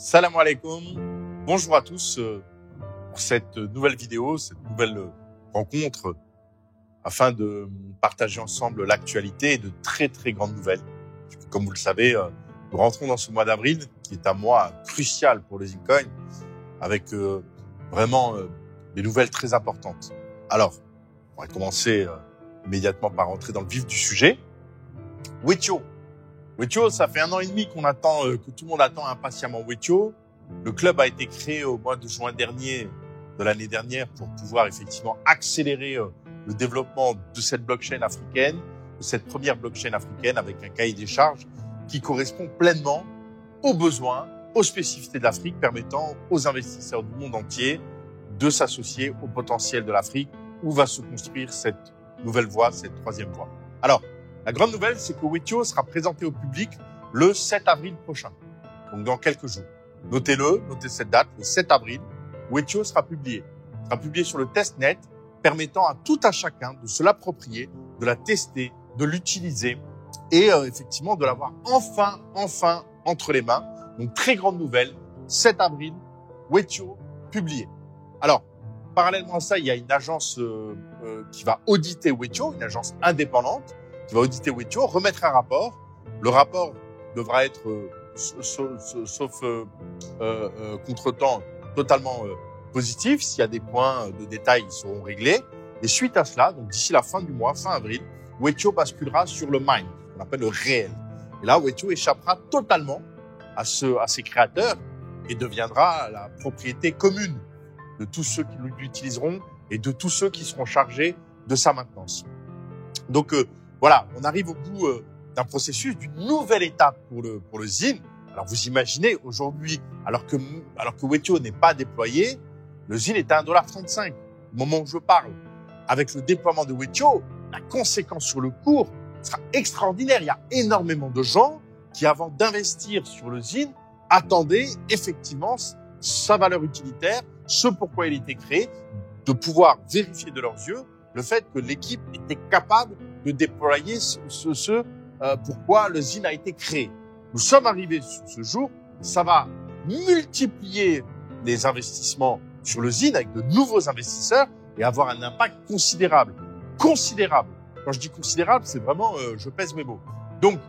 Salam alaikum. Bonjour à tous pour cette nouvelle vidéo, cette nouvelle rencontre afin de partager ensemble l'actualité et de très très grandes nouvelles. Comme vous le savez, nous rentrons dans ce mois d'avril qui est un mois crucial pour le Bitcoin avec vraiment des nouvelles très importantes. Alors, on va commencer immédiatement par rentrer dans le vif du sujet. Wetio, ça fait 1 an et demi qu'on attend, que tout le monde attend impatiemment Wetio. Le club a été créé au mois de juin de l'année dernière pour pouvoir effectivement accélérer le développement de cette blockchain africaine, de cette première blockchain africaine avec un cahier des charges qui correspond pleinement aux besoins, aux spécificités de l'Afrique, permettant aux investisseurs du monde entier de s'associer au potentiel de l'Afrique où va se construire cette nouvelle voie, cette troisième voie. Alors, la grande nouvelle, c'est que Wetio sera présenté au public le 7 avril prochain, donc dans quelques jours. Notez cette date, le 7 avril, Wetio sera publié. Il sera publié sur le testnet, permettant à tout à chacun de se l'approprier, de la tester, de l'utiliser et effectivement de l'avoir enfin entre les mains. Donc très grande nouvelle, 7 avril, Wetio publié. Alors, parallèlement à ça, il y a une agence qui va auditer Wetio, une agence indépendante qui va auditer Wetio, remettre un rapport. Le rapport devra être, sauf contretemps, totalement positif. S'il y a des points de détail, ils seront réglés. Et suite à cela, donc d'ici la fin du mois, fin avril, Wetio basculera sur le mine, qu'on appelle le réel. Et là, Wetio échappera totalement à ses créateurs et deviendra la propriété commune de tous ceux qui l'utiliseront et de tous ceux qui seront chargés de sa maintenance. Donc voilà, on arrive au bout d'un processus, d'une nouvelle étape pour le ZIN. Alors vous imaginez aujourd'hui, alors que Wetio n'est pas déployé, le ZIN est à 1,35 $. Au moment où je parle, avec le déploiement de Wetio, la conséquence sur le cours sera extraordinaire. Il y a énormément de gens qui, avant d'investir sur le ZIN, attendaient effectivement sa valeur utilitaire, ce pourquoi il était créé, de pouvoir vérifier de leurs yeux le fait que l'équipe était capable de déployer pourquoi le ZIN a été créé. Nous sommes arrivés sur ce jour, ça va multiplier les investissements sur le ZIN avec de nouveaux investisseurs et avoir un impact considérable. Considérable. Quand je dis considérable, c'est vraiment, je pèse mes mots. Donc,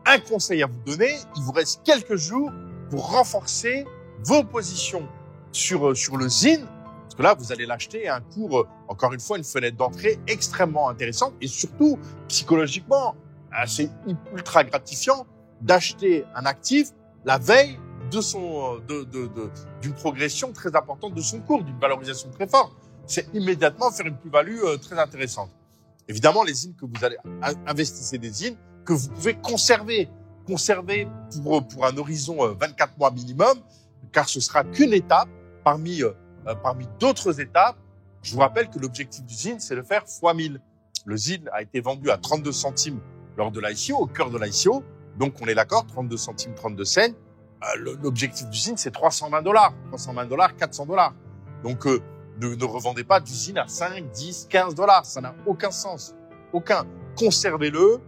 un conseil à vous donner, il vous reste quelques jours pour renforcer vos positions sur le ZIN, parce que là, vous allez l'acheter à un cours, encore une fois, une fenêtre d'entrée extrêmement intéressante et surtout, psychologiquement, c'est ultra gratifiant d'acheter un actif la veille d'une progression très importante de son cours, d'une valorisation très forte. C'est immédiatement faire une plus-value très intéressante. Évidemment, les ZIN que vous allez investissez des ZIN que vous pouvez conserver pour un horizon 24 mois minimum, car ce sera qu'une étape parmi d'autres étapes. Je vous rappelle que l'objectif du ZIN, c'est de faire x1000. Le ZIN a été vendu à 32 centimes lors de l'ICO, au cœur de l'ICO. Donc, on est d'accord, 32 centimes, 32 cents. L'objectif du ZIN, c'est $320. $320, $400. Donc, ne revendez pas du ZIN à 5, 10, $15. Ça n'a aucun sens. Aucun. Conservez-le.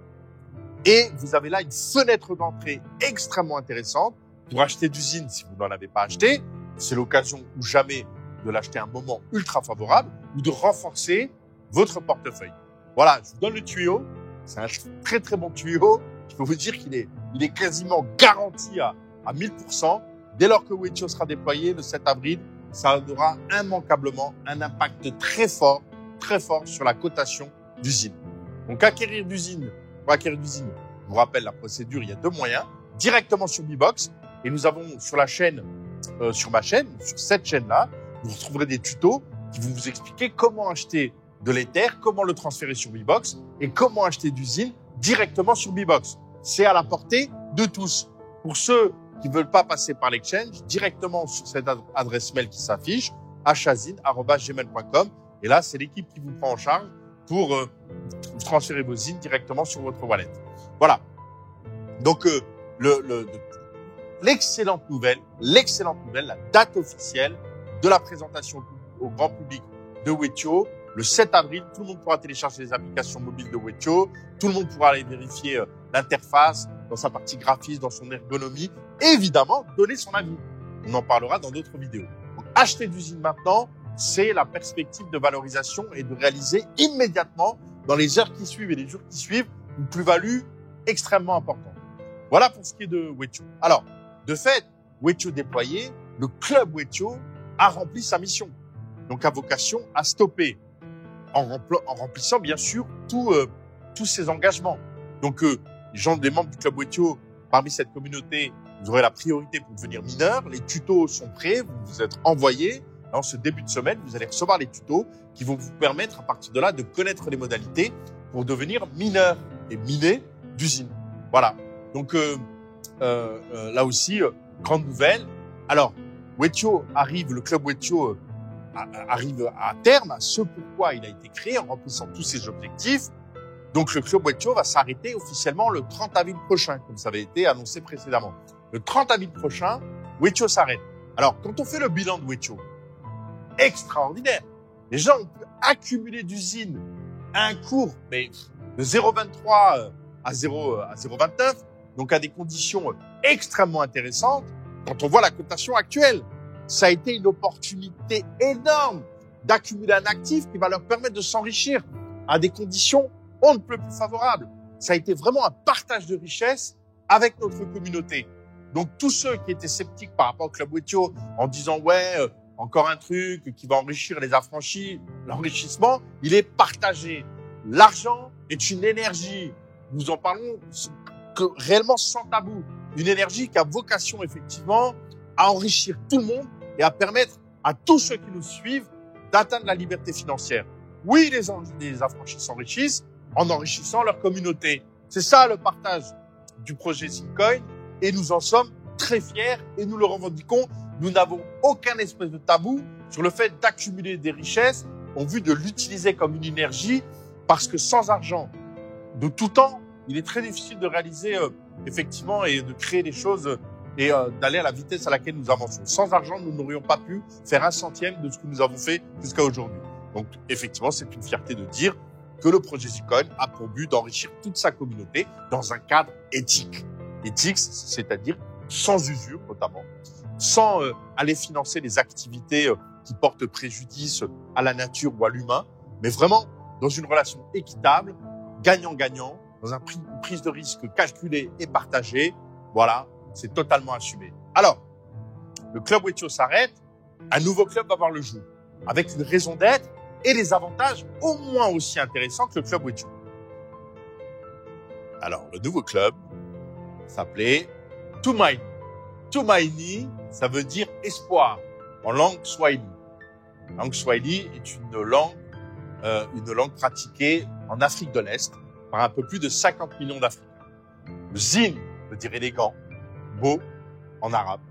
Et vous avez là une fenêtre d'entrée extrêmement intéressante pour acheter du ZIN si vous n'en avez pas acheté. C'est l'occasion ou jamais de l'acheter à un moment ultra favorable ou de renforcer votre portefeuille. Voilà, je vous donne le tuyau. C'est un très très bon tuyau. Je peux vous dire qu'il est quasiment garanti à 1000%. Dès lors que Wetio sera déployé le 7 avril, ça aura immanquablement un impact très fort sur la cotation du ZIN. Donc pour acquérir du ZIN, je vous rappelle la procédure, il y a 2 moyens. Directement sur Bbox, et nous avons sur la chaîne, sur ma chaîne, sur cette chaîne-là, vous retrouverez des tutos qui vont vous expliquer comment acheter de l'Ether, comment le transférer sur Bbox et comment acheter du ZIN directement sur Bbox. C'est à la portée de tous. Pour ceux qui ne veulent pas passer par l'exchange, directement sur cette adresse mail qui s'affiche, achazin@gmail.com. Et là, c'est l'équipe qui vous prend en charge pour transférer vos ZIN directement sur votre wallet. Voilà. Donc, l'excellente nouvelle, la date officielle de la présentation au grand public de Wetio, le 7 avril, tout le monde pourra télécharger les applications mobiles de Wetio, tout le monde pourra aller vérifier l'interface dans sa partie graphisme, dans son ergonomie, et évidemment donner son avis. On en parlera dans d'autres vidéos. Donc, acheter d'usine maintenant, c'est la perspective de valorisation et de réaliser immédiatement, dans les heures qui suivent et les jours qui suivent, une plus-value extrêmement importante. Voilà pour ce qui est de Wetio. Alors, de fait, Wetio déployé, le club Wetio a rempli sa mission. Donc, a vocation à stopper en remplissant, bien sûr, tous ses engagements. Donc, les membres du club Wetio, parmi cette communauté, vous aurez la priorité pour devenir mineur. Les tutos sont prêts, vous vous êtes envoyés. En ce début de semaine, vous allez recevoir les tutos qui vont vous permettre, à partir de là, de connaître les modalités pour devenir mineur et miner d'usine. Voilà. Donc, là aussi, grande nouvelle. Alors, Wetio arrive, le club Wetio arrive à terme à ce pourquoi il a été créé en remplissant tous ses objectifs. Donc, le club Wetio va s'arrêter officiellement le 30 avril prochain, comme ça avait été annoncé précédemment. Le 30 avril prochain, Wetio s'arrête. Alors, quand on fait le bilan de Wetio, extraordinaire. Les gens ont pu accumuler d'usines à un cours, mais de 0,23 à 0,29, donc à des conditions extrêmement intéressantes. Quand on voit la cotation actuelle, ça a été une opportunité énorme d'accumuler un actif qui va leur permettre de s'enrichir à des conditions on ne peut plus favorables. Ça a été vraiment un partage de richesse avec notre communauté. Donc tous ceux qui étaient sceptiques par rapport au club Wetio en disant ouais, encore un truc qui va enrichir les affranchis, l'enrichissement, il est partagé. L'argent est une énergie. Nous en parlons réellement sans tabou. Une énergie qui a vocation effectivement à enrichir tout le monde et à permettre à tous ceux qui nous suivent d'atteindre la liberté financière. Oui, les affranchis s'enrichissent en enrichissant leur communauté. C'est ça le partage du projet Zincoin et nous en sommes très fiers et nous le revendiquons. Nous n'avons aucun espèce de tabou sur le fait d'accumuler des richesses en vue de l'utiliser comme une énergie parce que sans argent de tout temps, il est très difficile de réaliser effectivement et de créer des choses et d'aller à la vitesse à laquelle nous avançons. Sans argent, nous n'aurions pas pu faire 1/100 de ce que nous avons fait jusqu'à aujourd'hui. Donc effectivement, c'est une fierté de dire que le projet Zincoin a pour but d'enrichir toute sa communauté dans un cadre éthique. Éthique, c'est-à-dire sans usure notamment, sans aller financer des activités qui portent préjudice à la nature ou à l'humain, mais vraiment dans une relation équitable, gagnant-gagnant, dans une prise de risque calculée et partagée. Voilà, c'est totalement assumé. Alors, le club Wetio s'arrête, un nouveau club va voir le jour, avec une raison d'être et des avantages au moins aussi intéressants que le club Wetio. Alors, le nouveau club s'appelait Tumaini. Tumaini, ça veut dire espoir en langue swahili. La langue swahili est une langue pratiquée en Afrique de l'Est par un peu plus de 50 millions d'Africains. Le zin veut dire élégant, beau en arabe.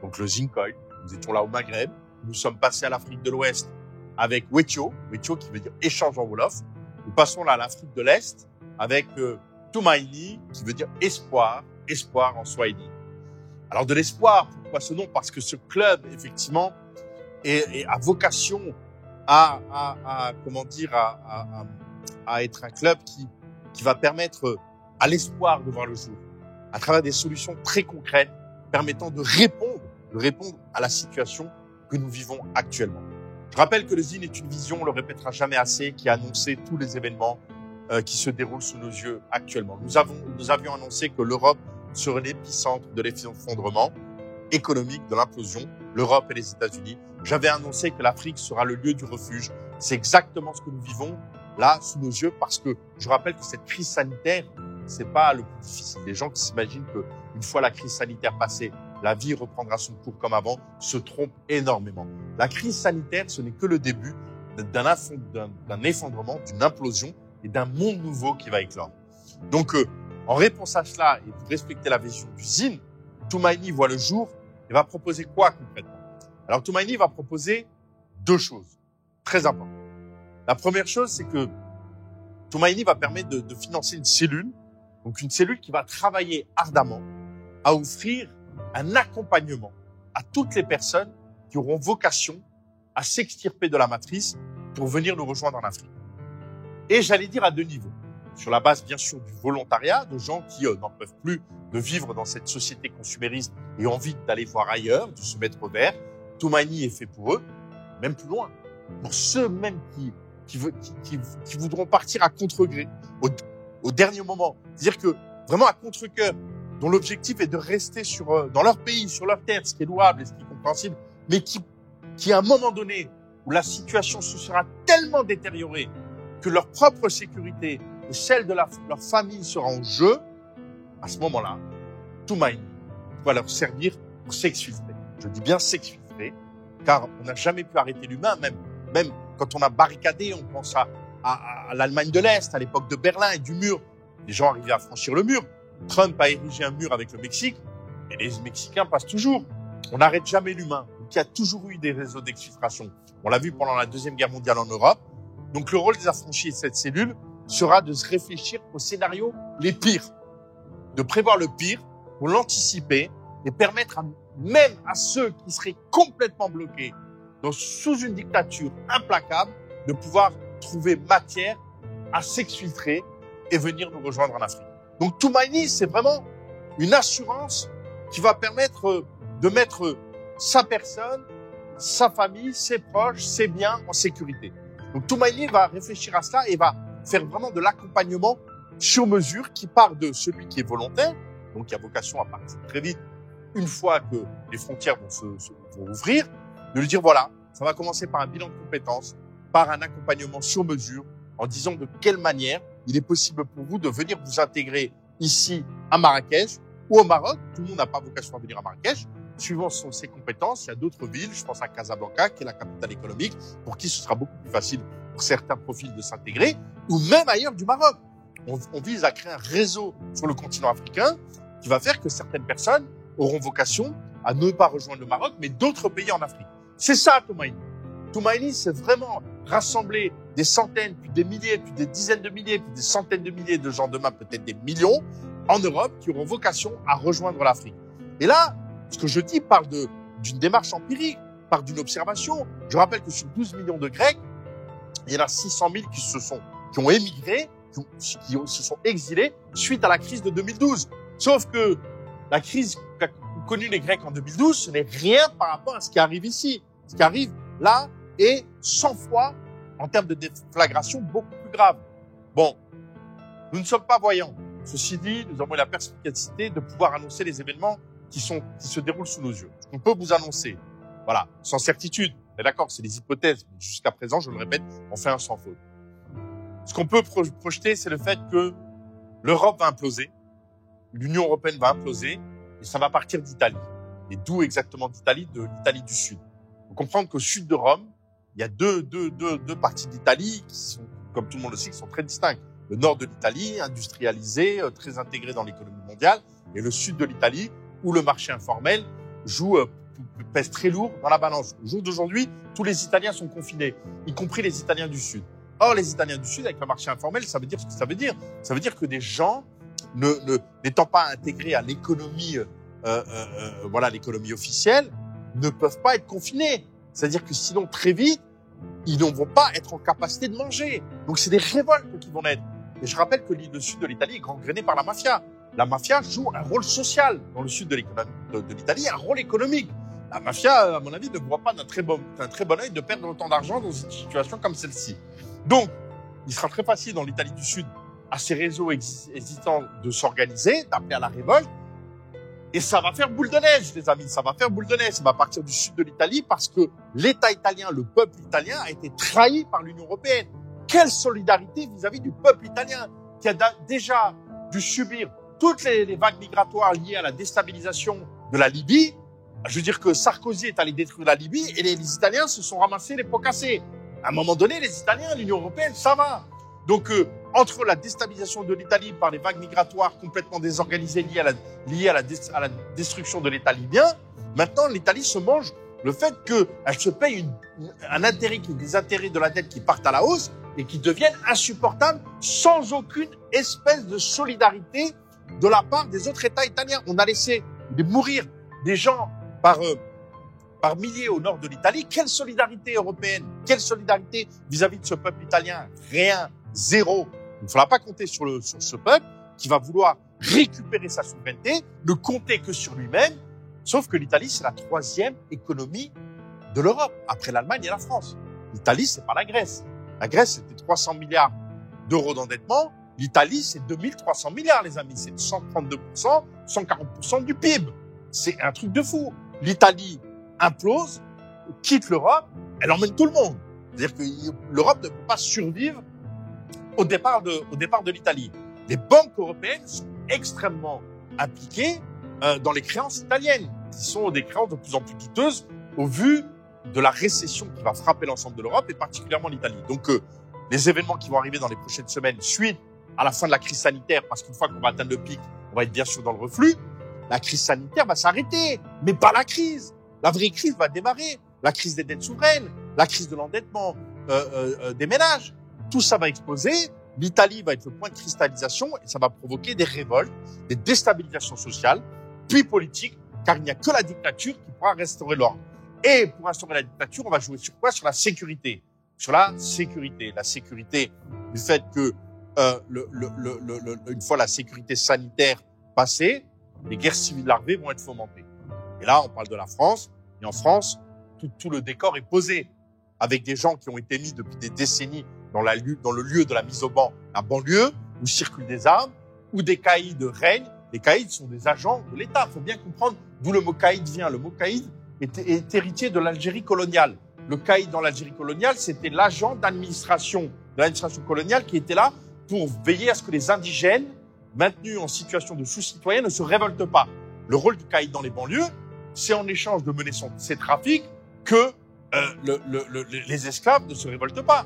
Donc le Zincoin, nous étions là au Maghreb, nous sommes passés à l'Afrique de l'Ouest avec Wetio qui veut dire échange en Wolof. Nous passons là à l'Afrique de l'Est avec Tumaini qui veut dire espoir en swahili. Alors de l'espoir, pourquoi ce nom? Parce que ce club, effectivement, a vocation à être un club qui va permettre à l'espoir de voir le jour, à travers des solutions très concrètes permettant de répondre à la situation que nous vivons actuellement. Je rappelle que le ZIN est une vision, on le répétera jamais assez, qui a annoncé tous les événements qui se déroulent sous nos yeux actuellement. Nous avions annoncé que l'Europe serait l'épicentre de l'effondrement économique, de l'implosion, l'Europe et les États-Unis. J'avais annoncé que l'Afrique sera le lieu du refuge. C'est exactement ce que nous vivons là sous nos yeux parce que je rappelle que cette crise sanitaire, c'est pas le plus difficile. Les gens qui s'imaginent que une fois la crise sanitaire passée, la vie reprendra son cours comme avant, se trompent énormément. La crise sanitaire, ce n'est que le début d'un effondrement, d'une implosion et d'un monde nouveau qui va éclore. Donc, en réponse à cela et pour respecter la vision du ZIN, Tumaini voit le jour et va proposer quoi concrètement? Alors, Tumaini va proposer deux choses très importantes. La première chose, c'est que Tumaini va permettre de financer une cellule, donc une cellule qui va travailler ardemment à offrir un accompagnement à toutes les personnes qui auront vocation à s'extirper de la matrice pour venir nous rejoindre en Afrique. Et j'allais dire à deux niveaux. sur la base bien sûr du volontariat, de gens qui n'en peuvent plus de vivre dans cette société consumériste et ont envie d'aller voir ailleurs, de se mettre au vert. Toumani est fait pour eux, même plus loin, pour ceux même qui voudront partir à contre-gré, au dernier moment. C'est-à-dire que vraiment à contre-cœur, dont l'objectif est de rester dans leur pays, sur leur terre, ce qui est louable et ce qui est compréhensible, mais qui à un moment donné, où la situation se sera tellement détériorée que leur propre sécurité et celle de leur famille sera en jeu, à ce moment-là, Toumani va leur servir pour s'exfiltrer. Je dis bien s'exfiltrer, car on n'a jamais pu arrêter l'humain, même quand on a barricadé, on pense à l'Allemagne de l'Est, à l'époque de Berlin et du mur. Les gens arrivaient à franchir le mur. Trump a érigé un mur avec le Mexique, et les Mexicains passent toujours. On n'arrête jamais l'humain. Donc il y a toujours eu des réseaux d'exfiltration. On l'a vu pendant la Deuxième Guerre mondiale en Europe. Donc le rôle des affranchis de cette cellule sera de se réfléchir aux scénarios les pires, de prévoir le pire pour l'anticiper et permettre même à ceux qui seraient complètement bloqués sous une dictature implacable de pouvoir trouver matière à s'exfiltrer et venir nous rejoindre en Afrique. Donc Toumani, c'est vraiment une assurance qui va permettre de mettre sa personne, sa famille, ses proches, ses biens en sécurité. Donc Toumani va réfléchir à cela et va faire vraiment de l'accompagnement sur mesure qui part de celui qui est volontaire, donc qui a vocation à partir très vite une fois que les frontières vont ouvrir, de lui dire voilà, ça va commencer par un bilan de compétences, par un accompagnement sur mesure, en disant de quelle manière il est possible pour vous de venir vous intégrer ici à Marrakech ou au Maroc. Tout le monde n'a pas vocation à venir à Marrakech. Suivant ses compétences, il y a d'autres villes, je pense à Casablanca, qui est la capitale économique, pour qui ce sera beaucoup plus facile pour certains profils de s'intégrer, ou même ailleurs du Maroc. On vise à créer un réseau sur le continent africain qui va faire que certaines personnes auront vocation à ne pas rejoindre le Maroc, mais d'autres pays en Afrique. C'est ça, Toumani. Toumani, c'est vraiment rassembler des centaines, puis des milliers, puis des dizaines de milliers, puis des centaines de milliers de gens, demain peut-être des millions, en Europe, qui auront vocation à rejoindre l'Afrique. Et là, ce que je dis parle d'une démarche empirique, parle d'une observation. Je rappelle que sur 12 millions de Grecs, il y en a 600 000 qui ont émigré, qui se sont exilés suite à la crise de 2012. Sauf que la crise qu'a connue les Grecs en 2012, ce n'est rien par rapport à ce qui arrive ici. Ce qui arrive là est 100 fois, en termes de déflagration, beaucoup plus grave. Bon, nous ne sommes pas voyants. Ceci dit, nous avons la perspicacité de pouvoir annoncer les événements qui se déroulent sous nos yeux. On peut vous annoncer, voilà, sans certitude. Mais d'accord, c'est des hypothèses. Jusqu'à présent, je le répète, on fait un sans faute. Ce qu'on peut projeter, c'est le fait que l'Europe va imploser, l'Union européenne va imploser, et ça va partir d'Italie. Et d'où exactement d'Italie? De l'Italie du Sud. Il faut comprendre qu'au sud de Rome, il y a deux parties d'Italie qui sont, comme tout le monde le sait, qui sont très distinctes. Le nord de l'Italie, industrialisé, très intégré dans l'économie mondiale, et le sud de l'Italie, où le marché informel pèse très lourd dans la balance. Au jour d'aujourd'hui, tous les Italiens sont confinés, y compris les Italiens du Sud. Or, les Italiens du Sud, avec le marché informel, ça veut dire ce que ça veut dire. Ça veut dire que des gens, n'étant pas intégrés à l'économie, l'économie officielle, ne peuvent pas être confinés. C'est-à-dire que sinon, très vite, ils ne vont pas être en capacité de manger. Donc, c'est des révoltes qui vont naître. Et je rappelle que le sud de l'Italie est gangréné par la mafia. La mafia joue un rôle social dans le sud de l'Italie, un rôle économique. La mafia, à mon avis, ne voit pas d'un très bon œil de perdre autant d'argent dans une situation comme celle-ci. Donc, il sera très facile dans l'Italie du Sud, à ces réseaux existants, de s'organiser, d'appeler à la révolte. Et ça va faire boule de neige, les amis. Ça va faire boule de neige. Ça va partir du sud de l'Italie parce que l'État italien, le peuple italien, a été trahi par l'Union européenne. Quelle solidarité vis-à-vis du peuple italien qui a déjà dû subir toutes les vagues migratoires liées à la déstabilisation de la Libye. Je veux dire que Sarkozy est allé détruire la Libye et les Italiens se sont ramassés les pots cassés. À un moment donné, les Italiens, l'Union européenne, ça va. Donc, entre la déstabilisation de l'Italie par les vagues migratoires complètement désorganisées liées à la destruction de l'État libyen, maintenant, l'Italie se mange le fait qu'elle se paye des intérêts de la dette qui partent à la hausse et qui deviennent insupportables sans aucune espèce de solidarité de la part des autres États italiens. On a laissé mourir des gens par milliers au nord de l'Italie. Quelle solidarité européenne? Quelle solidarité vis-à-vis de ce peuple italien? Rien. Zéro. Il ne faudra pas compter sur ce peuple qui va vouloir récupérer sa souveraineté, ne compter que sur lui-même. Sauf que l'Italie, c'est la 3e économie de l'Europe, après l'Allemagne et la France. L'Italie, c'est pas la Grèce. La Grèce, c'était 300 milliards d'euros d'endettement. L'Italie, c'est 2300 milliards, les amis. C'est 132%, 140% du PIB. C'est un truc de fou. L'Italie implose, quitte l'Europe, elle emmène tout le monde. C'est-à-dire que l'Europe ne peut pas survivre au départ de l'Italie. Les banques européennes sont extrêmement impliquées dans les créances italiennes, qui sont des créances de plus en plus douteuses au vu de la récession qui va frapper l'ensemble de l'Europe et particulièrement l'Italie. Donc, les événements qui vont arriver dans les prochaines semaines, suite à la fin de la crise sanitaire, parce qu'une fois qu'on va atteindre le pic, on va être bien sûr dans le reflux, la crise sanitaire va s'arrêter, mais pas la crise. La vraie crise va démarrer. La crise des dettes souveraines, la crise de l'endettement des ménages. Tout ça va exploser. L'Italie va être le point de cristallisation et ça va provoquer des révoltes, des déstabilisations sociales, puis politiques, car il n'y a que la dictature qui pourra restaurer l'ordre. Et pour instaurer la dictature, on va jouer sur quoi? Sur la sécurité. Sur la sécurité. La sécurité du fait que une fois la sécurité sanitaire passée, les guerres civiles larvées vont être fomentées. Et là, on parle de la France. Et en France, tout le décor est posé avec des gens qui ont été mis depuis des décennies dans le lieu de la mise au banc, la banlieue, où circulent des armes, où des caïds règnent. Les caïds sont des agents de l'État. Il faut bien comprendre d'où le mot caïd vient. Le mot caïd est héritier de l'Algérie coloniale. Le caïd dans l'Algérie coloniale, c'était l'agent d'administration de l'administration coloniale qui était là pour veiller à ce que les indigènes, maintenus en situation de sous-citoyen, ne se révoltent pas. Le rôle du caïd dans les banlieues, c'est en échange de mener ces trafics que les esclaves ne se révoltent pas,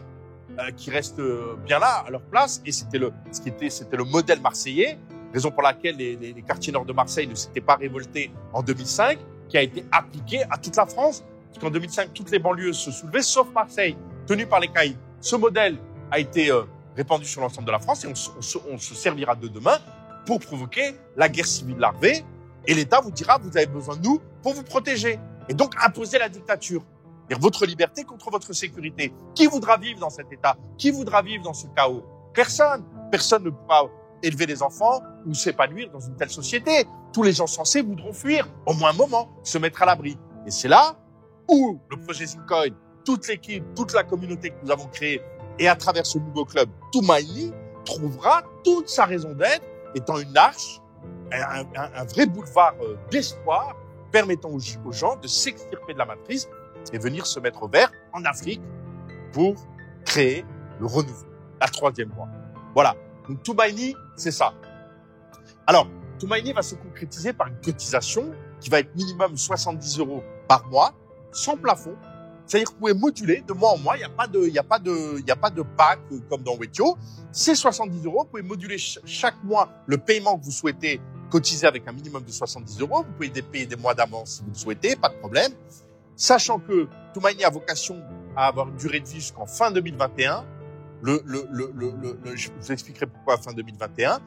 qui restent bien là à leur place. Et c'était le modèle marseillais, raison pour laquelle les quartiers nord de Marseille ne s'étaient pas révoltés en 2005, qui a été appliqué à toute la France, parce qu'en 2005 toutes les banlieues se soulevaient, sauf Marseille, tenues par les caïds. Ce modèle a été répandu sur l'ensemble de la France et on se servira de demain pour provoquer la guerre civile larvée. Et l'État vous dira, vous avez besoin de nous pour vous protéger. Et donc, imposer la dictature. C'est-à-dire votre liberté contre votre sécurité. Qui voudra vivre dans cet État? Qui voudra vivre dans ce chaos? Personne. Personne ne pourra élever des enfants ou s'épanouir dans une telle société. Tous les gens censés voudront fuir, au moins un moment, se mettre à l'abri. Et c'est là où le projet Zincoin, toute l'équipe, toute la communauté que nous avons créée, et à travers ce nouveau club, Toumani, trouvera toute sa raison d'être, étant une arche, un vrai boulevard d'espoir, permettant aux gens de s'extirper de la matrice et venir se mettre au vert en Afrique pour créer le renouveau, la 3e voie. Voilà. Donc Toumani, c'est ça. Alors, Toumani va se concrétiser par une cotisation qui va être minimum 70 € par mois, sans plafond. C'est-à-dire que vous pouvez moduler de mois en mois. Il n'y a pas de pack comme dans Wetio. C'est 70 €. Vous pouvez moduler chaque mois le paiement que vous souhaitez cotiser avec un minimum de 70 €. Vous pouvez payer des mois d'avance si vous le souhaitez, pas de problème. Sachant que Toumani a vocation à avoir une durée de vie jusqu'en fin 2021. Je vous expliquerai pourquoi fin 2021.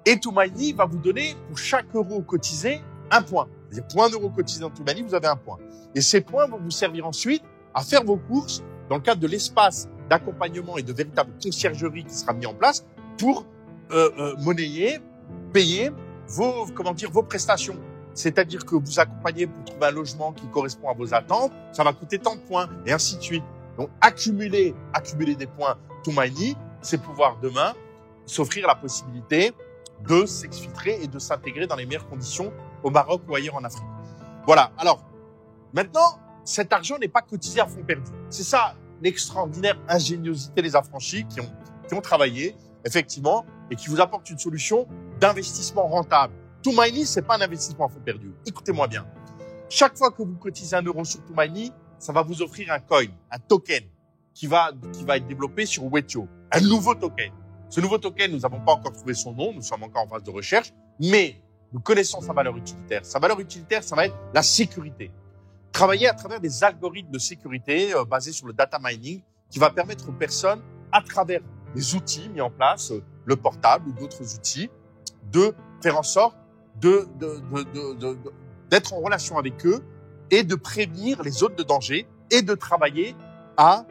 Et Toumani va vous donner, pour chaque euro cotisé, un point. C'est-à-dire, pour 1 € cotisé dans Toumani, vous avez un point. Et ces points vont vous servir ensuite à faire vos courses dans le cadre de l'espace d'accompagnement et de véritable conciergerie qui sera mis en place pour monnayer, payer vos prestations. C'est-à-dire que vous accompagnez pour trouver un logement qui correspond à vos attentes, ça va coûter tant de points, et ainsi de suite. Donc, accumuler des points Toumani, c'est pouvoir demain s'offrir la possibilité de s'exfiltrer et de s'intégrer dans les meilleures conditions au Maroc ou ailleurs en Afrique. Voilà. Alors, maintenant, cet argent n'est pas cotisé à fonds perdu. C'est ça l'extraordinaire ingéniosité des affranchis qui ont travaillé, effectivement, et qui vous apportent une solution d'investissement rentable. Toumani, c'est pas un investissement à fonds perdu. Écoutez-moi bien. Chaque fois que vous cotisez 1 € sur Toumani, ça va vous offrir un coin, un token, qui va être développé sur Wetio. Un nouveau token. Ce nouveau token, nous n'avons pas encore trouvé son nom, nous sommes encore en phase de recherche, mais nous connaissons sa valeur utilitaire. Sa valeur utilitaire, ça va être la sécurité. Travailler à travers des algorithmes de sécurité basés sur le data mining qui va permettre aux personnes, à travers des outils mis en place, le portable ou d'autres outils, de faire en sorte d'être en relation avec eux et de prévenir les zones de danger et de travailler à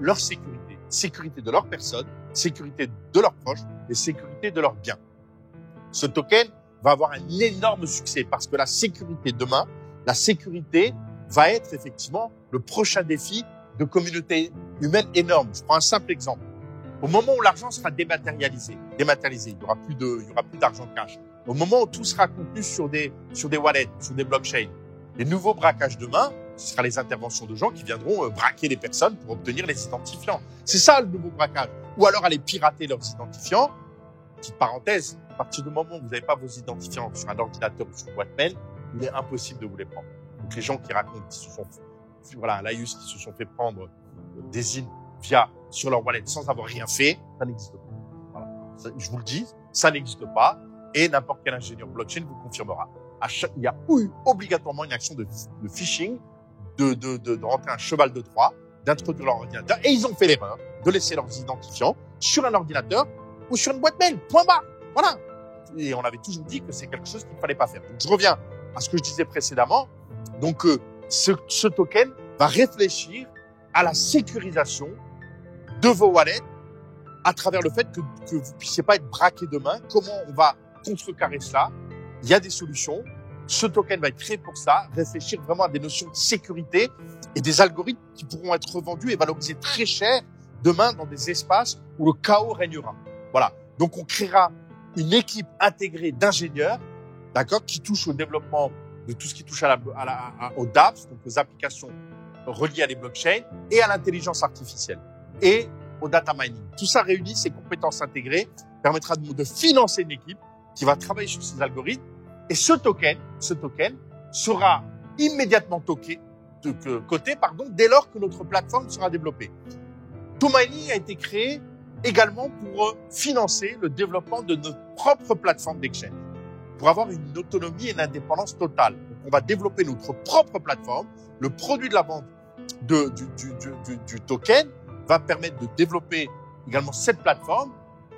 leur sécurité. Sécurité de leur personne, sécurité de leurs proches et sécurité de leurs biens. Ce token va avoir un énorme succès parce que la sécurité demain, la sécurité va être effectivement le prochain défi de communauté humaine énorme. Je prends un simple exemple. Au moment où l'argent sera dématérialisé, il y aura plus d'argent cash. Au moment où tout sera contenu sur des wallets, sur des blockchains, les nouveaux braquages demain, ce sera les interventions de gens qui viendront braquer les personnes pour obtenir les identifiants. C'est ça le nouveau braquage. Ou alors aller pirater leurs identifiants. Petite parenthèse, à partir du moment où vous n'avez pas vos identifiants sur un ordinateur ou sur une boîte mail, il est impossible de vous les prendre. Donc les gens qui racontent qui se sont, Laïus qui se sont fait prendre des IN via sur leur wallet sans avoir rien fait, ça n'existe pas. Voilà. Je vous le dis, ça n'existe pas et n'importe quel ingénieur blockchain vous confirmera. Il y a eu obligatoirement une action de phishing, de rentrer un cheval de Troie, d'introduire leur ordinateur et ils ont fait l'erreur de laisser leurs identifiants sur un ordinateur ou sur une boîte mail. Point barre. Voilà. Et on avait toujours dit que c'est quelque chose qu'il ne fallait pas faire. Donc je reviens à ce que je disais précédemment. Donc ce token va réfléchir à la sécurisation de vos wallets à travers le fait que vous puissiez pas être braqué demain. Comment on va contrecarrer cela? Il y a des solutions. Ce token va être créé pour ça, réfléchir vraiment à des notions de sécurité et des algorithmes qui pourront être revendus et valorisés très cher demain dans des espaces où le chaos régnera. Voilà. Donc on créera une équipe intégrée d'ingénieurs, d'accord, qui touche au développement de tout ce qui touche aux dApps, donc aux applications reliées à les blockchains et à l'intelligence artificielle et au data mining. Tout ça réuni, ces compétences intégrées, permettra de financer une équipe qui va travailler sur ces algorithmes. Et ce token sera immédiatement coté, dès lors que notre plateforme sera développée. ToMiny a été créé également pour financer le développement de notre propre plateforme d'exchange, pour avoir une autonomie et une indépendance totale. Donc, on va développer notre propre plateforme. Le produit de la vente du token va permettre de développer également cette plateforme,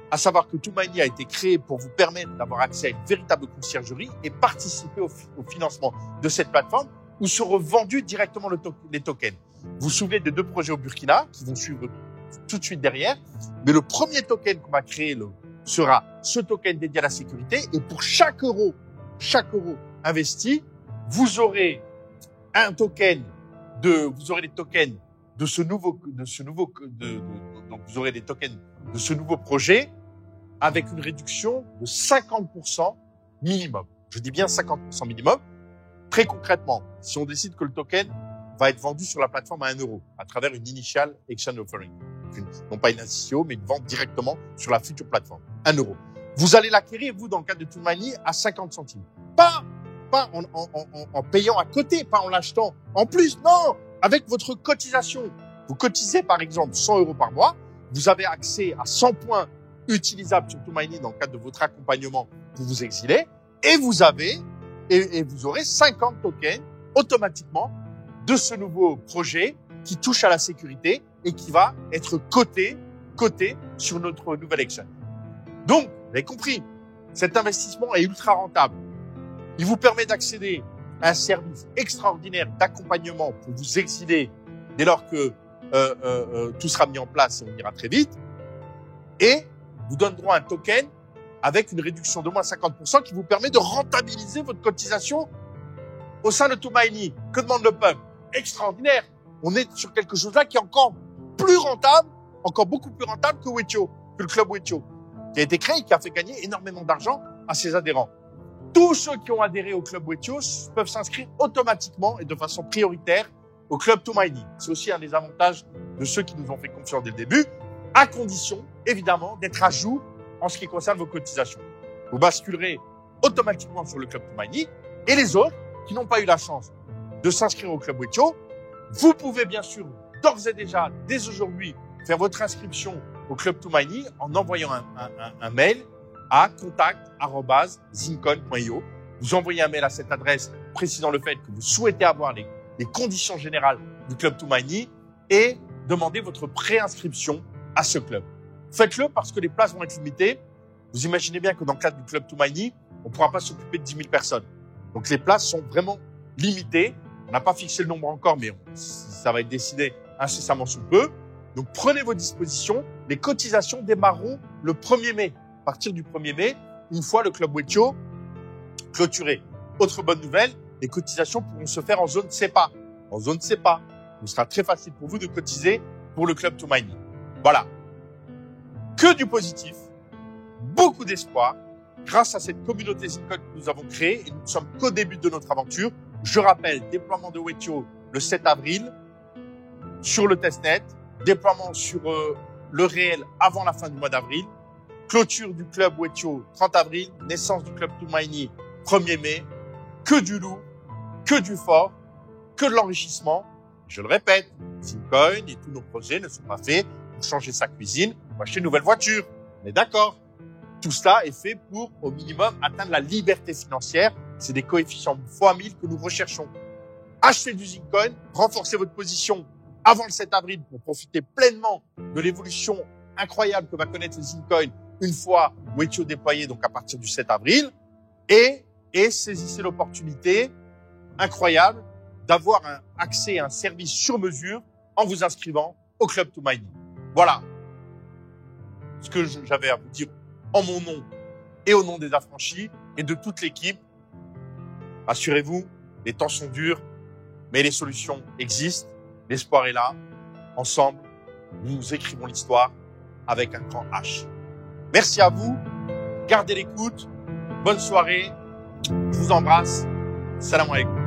à savoir que ToMiny a été créé pour vous permettre d'avoir accès à une véritable conciergerie et participer au financement de cette plateforme où seront vendus directement les tokens. Vous vous souvenez des 2 projets au Burkina qui vont suivre tout de suite derrière, mais le premier token qu'on va créer sera ce token dédié à la sécurité et pour chaque euro investi, vous aurez des tokens de ce nouveau projet avec une réduction de 50% minimum. Je dis bien 50% minimum. Très concrètement, si on décide que le token va être vendu sur la plateforme à 1 euro à travers une initial exchange offering, non pas une ICO, mais une vente directement sur la future plateforme, 1 euro. Vous allez l'acquérir, vous, dans le cadre de ToMiny, à 50 centimes. Pas en payant à côté, pas en l'achetant en plus, non, avec votre cotisation. Vous cotisez, par exemple, 100 euros par mois, vous avez accès à 100 points utilisables sur ToMiny dans le cadre de votre accompagnement pour vous exiler, et vous aurez 50 tokens automatiquement de ce nouveau projet qui touche à la sécurité et qui va être coté sur notre nouvelle exchange. Donc, vous avez compris, cet investissement est ultra rentable. Il vous permet d'accéder à un service extraordinaire d'accompagnement pour vous exiler dès lors que tout sera mis en place et on ira très vite. Et vous donne droit à un token avec une réduction de moins 50% qui vous permet de rentabiliser votre cotisation au sein de ToMiny. Que demande le peuple? Extraordinaire. On est sur quelque chose là qui est encore plus rentable, encore beaucoup plus rentable que Wetio, que le club Wetio, qui a été créé et qui a fait gagner énormément d'argent à ses adhérents. Tous ceux qui ont adhéré au club Wetio peuvent s'inscrire automatiquement et de façon prioritaire au club ToMiny. C'est aussi un des avantages de ceux qui nous ont fait confiance dès le début, à condition, évidemment, d'être à jour en ce qui concerne vos cotisations. Vous basculerez automatiquement sur le club ToMiny et les autres qui n'ont pas eu la chance de s'inscrire au club Wetio, vous pouvez bien sûr d'ores et déjà, dès aujourd'hui, faire votre inscription au club ToMiny en envoyant un mail à contact@zincon.io. Vous envoyez un mail à cette adresse précisant le fait que vous souhaitez avoir les conditions générales du club ToMiny et demandez votre préinscription à ce club. Faites-le parce que les places vont être limitées. Vous imaginez bien que dans le cadre du club ToMiny, on ne pourra pas s'occuper de 10 000 personnes. Donc les places sont vraiment limitées. On n'a pas fixé le nombre encore, mais ça va être décidé incessamment sous peu. Donc, prenez vos dispositions. Les cotisations démarreront le 1er mai. À partir du 1er mai, une fois le club Wetio clôturé. Autre bonne nouvelle, les cotisations pourront se faire en zone CEPA. En zone CEPA, il sera très facile pour vous de cotiser pour le club Toumani. Voilà. Que du positif, beaucoup d'espoir, grâce à cette communauté Zincoin que nous avons créée, et nous ne sommes qu'au début de notre aventure. Je rappelle, déploiement de Wetio le 7 avril sur le testnet, déploiement sur le réel avant la fin du mois d'avril, clôture du club Wetio 30 avril, naissance du club Toumani 1er mai, que du lourd, que du fort, que de l'enrichissement. Je le répète, Zincoin et tous nos projets ne sont pas faits pour changer sa cuisine ou acheter une nouvelle voiture. On est d'accord? Tout cela est fait pour, au minimum, atteindre la liberté financière. C'est des coefficients x1000 que nous recherchons. Achetez du Zincoin, renforcez votre position avant le 7 avril pour profiter pleinement de l'évolution incroyable que va connaître le Zincoin une fois Wetio déployé, donc à partir du 7 avril. Et saisissez l'opportunité incroyable d'avoir un accès à un service sur mesure en vous inscrivant au Club Toumani. Voilà ce que j'avais à vous dire en mon nom et au nom des affranchis et de toute l'équipe. Assurez-vous, les temps sont durs, mais les solutions existent, l'espoir est là. Ensemble, nous écrivons l'histoire avec un grand H. Merci à vous, gardez l'écoute, bonne soirée, je vous embrasse, salam alaikum.